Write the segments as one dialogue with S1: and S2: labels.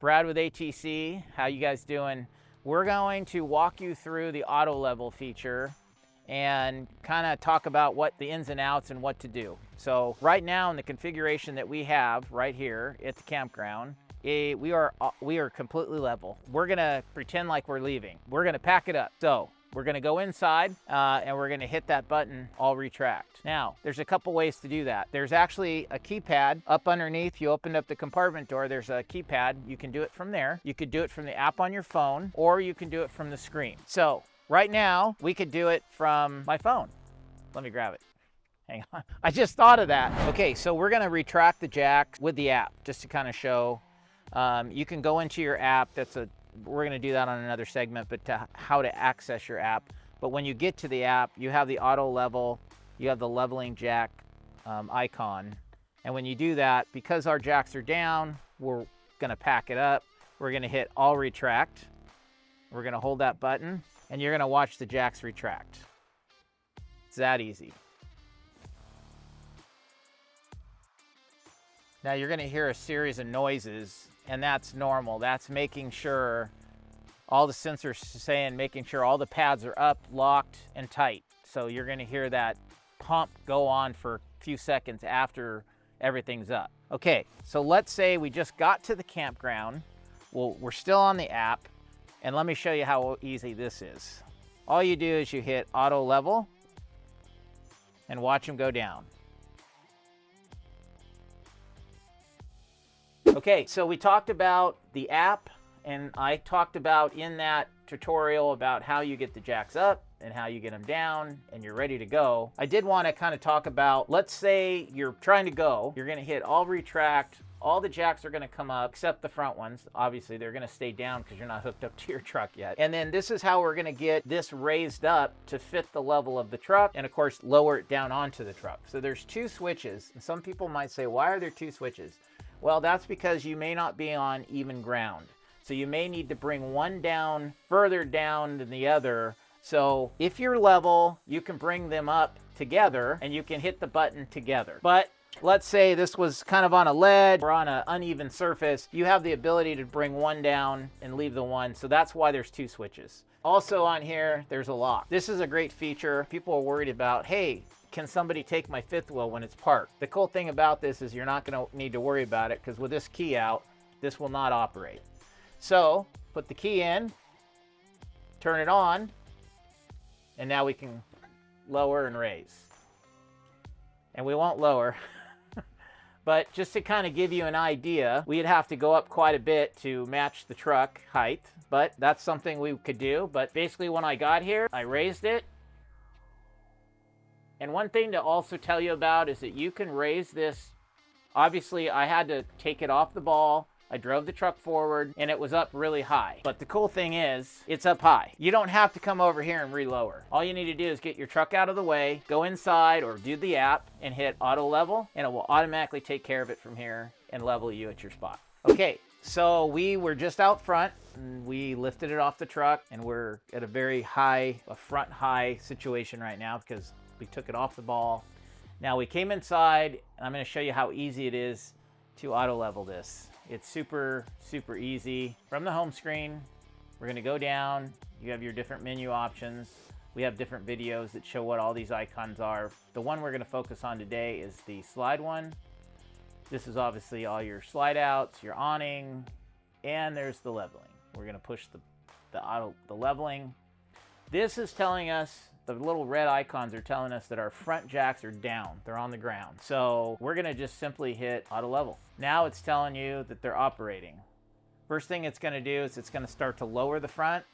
S1: Brad with ATC. How you guys doing? We're going to walk you through the auto level feature and kind of talk about what the ins and outs and what to do. So right now in the configuration that we have right here at the campground, we are completely level. We're gonna pretend like we're leaving. We're gonna pack it up. So we're gonna go inside and we're gonna hit that button, all retract. Now, there's a couple ways to do that. There's actually a keypad up underneath. You opened up the compartment door, there's a keypad. You can do it from there. You could do it from the app on your phone, or you can do it from the screen. So right now, we could do it from my phone. Let me grab it. Hang on, I just thought of that. Okay, so we're gonna retract the jack with the app, just to kind of show. You can go into your app. We're gonna do that on another segment, but how to access your app. But when you get to the app, you have the auto level, you have the leveling jack icon. And when you do that, because our jacks are down, we're gonna pack it up. We're gonna hit all retract. We're gonna hold that button and you're gonna watch the jacks retract. It's that easy. Now you're gonna hear a series of noises, and that's normal. That's making sure all the sensors saying, making sure all the pads are up, locked, and tight. So you're gonna hear that pump go on for a few seconds after everything's up. Okay, so let's say we just got to the campground. Well, we're still on the app, and let me show you how easy this is. All you do is you hit auto level and watch them go down. Okay, so we talked about the app, and I talked about in that tutorial about how you get the jacks up and how you get them down and you're ready to go. I did want to kind of talk about, let's say you're trying to go, you're going to hit all retract, all the jacks are going to come up except the front ones. Obviously they're going to stay down because you're not hooked up to your truck yet. And then this is how we're going to get this raised up to fit the level of the truck, and of course lower it down onto the truck. So there's two switches, and some people might say, why are there two switches? Well, that's because you may not be on even ground. So you may need to bring one down further down than the other. So if you're level, you can bring them up together and you can hit the button together. But let's say this was kind of on a ledge or on an uneven surface, you have the ability to bring one down and leave the one. So that's why there's two switches. Also on here, there's a lock. This is a great feature. People are worried about, hey, can somebody take my fifth wheel when it's parked? The cool thing about this is you're not going to need to worry about it, because with this key out, this will not operate. So put the key in, turn it on, and now we can lower and raise. And we won't lower, but just to kind of give you an idea, we'd have to go up quite a bit to match the truck height, but that's something we could do. But basically when I got here, I raised it. And one thing to also tell you about is that you can raise this. Obviously, I had to take it off the ball. I drove the truck forward and it was up really high. But the cool thing is, it's up high. You don't have to come over here and relower. All you need to do is get your truck out of the way, go inside or do the app and hit auto level, and it will automatically take care of it from here and level you at your spot. Okay, so we were just out front and we lifted it off the truck, and we're at a very high, a front high situation right now because we took it off the ball. Now we came inside, and I'm going to show you how easy it is to auto level this. It's super, super easy. From the home screen, we're going to go down. You have your different menu options. We have different videos that show what all these icons are. The one we're going to focus on today is the slide one. This is obviously all your slide outs, your awning, and there's the leveling. We're going to push the leveling. This is telling us, the little red icons are telling us that our front jacks are down. They're on the ground. So we're gonna just simply hit auto level. Now it's telling you that they're operating. First thing it's gonna do is it's gonna start to lower the front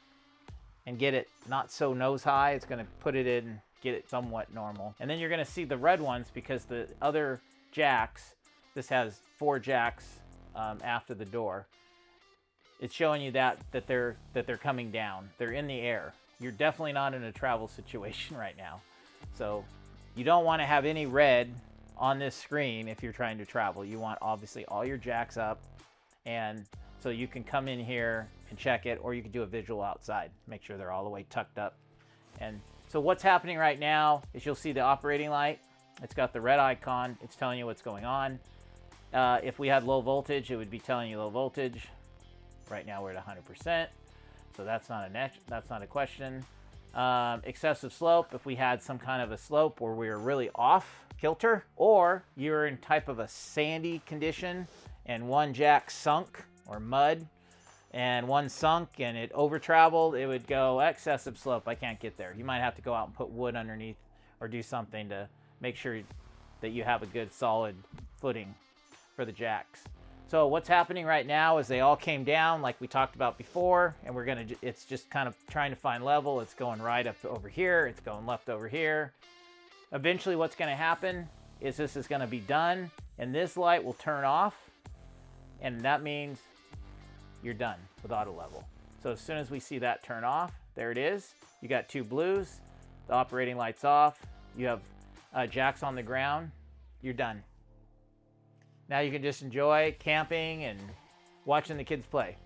S1: and get it not so nose high. It's gonna put it in, get it somewhat normal. And then you're gonna see the red ones, because the other jacks, this has 4 jacks after the door. It's showing you that they're coming down. They're in the air. You're definitely not in a travel situation right now. So you don't want to have any red on this screen if you're trying to travel. You want obviously all your jacks up, and so you can come in here and check it, or you can do a visual outside. Make sure they're all the way tucked up. And so what's happening right now is you'll see the operating light. It's got the red icon. It's telling you what's going on. If we had low voltage, it would be telling you low voltage. Right now we're at 100%, so that's not a question. Excessive slope, if we had some kind of a slope where we were really off kilter, or you're in type of a sandy condition and one jack sunk, or mud, and one sunk and it over traveled, it would go excessive slope, I can't get there. You might have to go out and put wood underneath or do something to make sure that you have a good solid footing for the jacks. So what's happening right now is they all came down like we talked about before, and it's just kind of trying to find level. It's going right up over here, it's going left over here. Eventually what's going to happen is this is going to be done, and this light will turn off, and that means you're done with auto level. So as soon as we see that turn off, there it is. You got 2 blues, the operating light's off, you have jacks on the ground, you're done. Now you can just enjoy camping and watching the kids play.